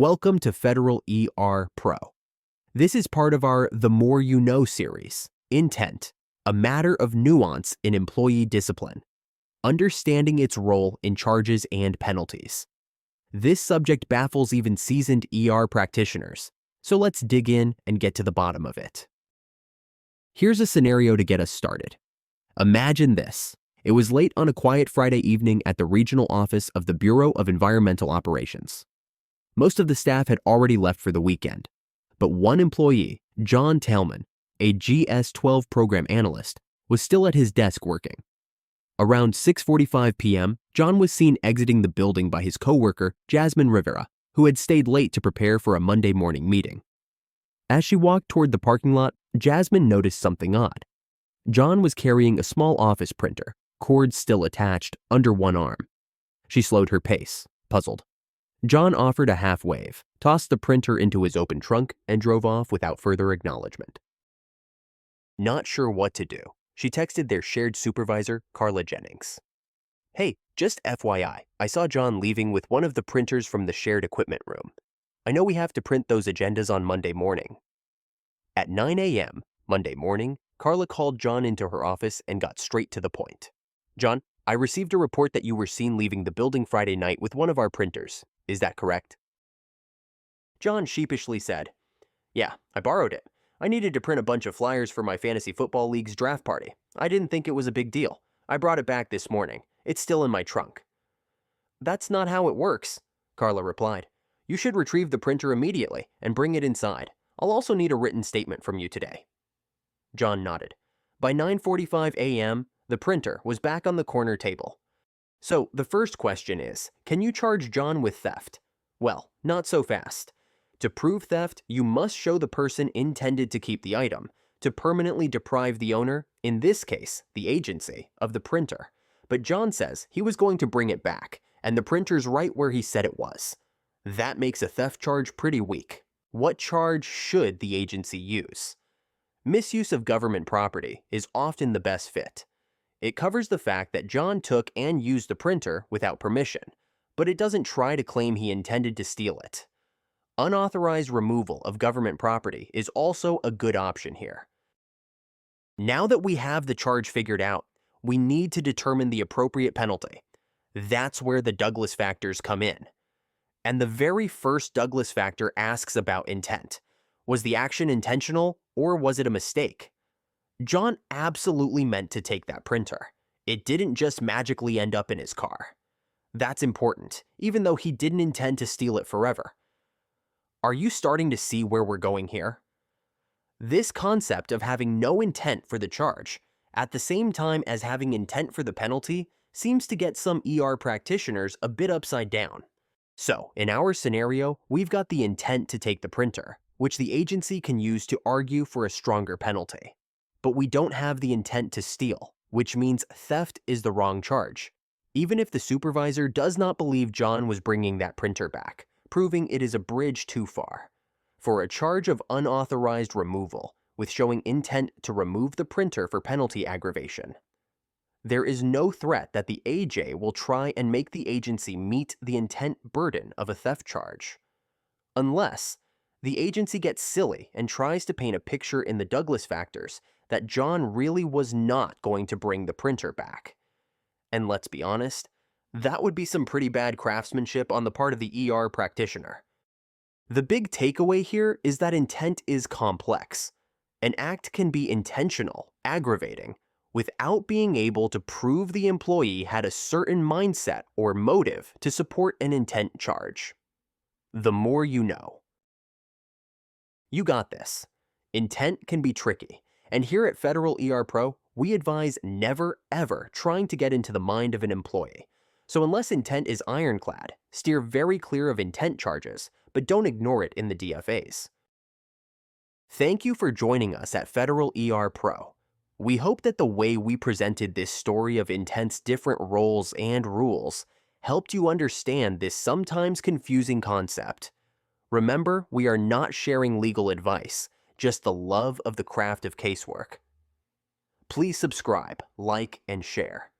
Welcome to FederalERPro. This is part of our The More You Know series, Intent, a matter of nuance in employee discipline, understanding its role in charges and penalties. This subject baffles even seasoned ER practitioners, so let's dig in and get to the bottom of it. Here's a scenario to get us started. Imagine this. It was late on a quiet Friday evening at the regional office of the Bureau of Environmental Operations. Most of the staff had already left for the weekend, but one employee, John Talman, a GS-12 program analyst, was still at his desk working. Around 6:45 p.m., John was seen exiting the building by his coworker, Jasmine Rivera, who had stayed late to prepare for a Monday morning meeting. As she walked toward the parking lot, Jasmine noticed something odd. John was carrying a small office printer, cords still attached, under one arm. She slowed her pace, puzzled. John offered a half wave, tossed the printer into his open trunk, and drove off without further acknowledgement. Not sure what to do, she texted their shared supervisor, Carla Jennings. "Hey, just FYI, I saw John leaving with one of the printers from the shared equipment room. I know we have to print those agendas on Monday morning." At 9 a.m. Monday morning, Carla called John into her office and got straight to the point. "John, I received a report that you were seen leaving the building Friday night with one of our printers. Is that correct?" John sheepishly said, "Yeah, I borrowed it. I needed to print a bunch of flyers for my fantasy football league's draft party. I didn't think it was a big deal. I brought it back this morning. It's still in my trunk." "That's not how it works," Carla replied. "You should retrieve the printer immediately and bring it inside. I'll also need a written statement from you today." John nodded. By 9:45 a.m., the printer was back on the corner table. So the first question is, can you charge John with theft? Well, not so fast. To prove theft, you must show the person intended to keep the item, to permanently deprive the owner, in this case, the agency, of the printer. But John says he was going to bring it back, and the printer's right where he said it was. That makes a theft charge pretty weak. What charge should the agency use? Misuse of government property is often the best fit. It covers the fact that John took and used the printer without permission, but it doesn't try to claim he intended to steal it. Unauthorized removal of government property is also a good option here. Now that we have the charge figured out, we need to determine the appropriate penalty. That's where the Douglas factors come in. And the very first Douglas factor asks about intent. Was the action intentional, or was it a mistake? John absolutely meant to take that printer. It didn't just magically end up in his car. That's important, even though he didn't intend to steal it forever. Are you starting to see where we're going here? This concept of having no intent for the charge, at the same time as having intent for the penalty, seems to get some ER practitioners a bit upside down. So, in our scenario, we've got the intent to take the printer, which the agency can use to argue for a stronger penalty. But we don't have the intent to steal, which means theft is the wrong charge, even if the supervisor does not believe John was bringing that printer back, proving it is a bridge too far. For a charge of unauthorized removal, with showing intent to remove the printer for penalty aggravation, there is no threat that the AJ will try and make the agency meet the intent burden of a theft charge. Unless the agency gets silly and tries to paint a picture in the Douglas factors that John really was not going to bring the printer back. And let's be honest, that would be some pretty bad craftsmanship on the part of the ER practitioner. The big takeaway here is that intent is complex. An act can be intentional, aggravating, without being able to prove the employee had a certain mindset or motive to support an intent charge. The more you know. You got this. Intent can be tricky. And here at FederalERPro, we advise never ever trying to get into the mind of an employee. So unless intent is ironclad, steer very clear of intent charges, but don't ignore it in the DFAs. Thank you for joining us at FederalERPro. We hope that the way we presented this story of intent's different roles and rules helped you understand this sometimes confusing concept. Remember, we are not sharing legal advice, just the love of the craft of casework. Please subscribe, like, and share.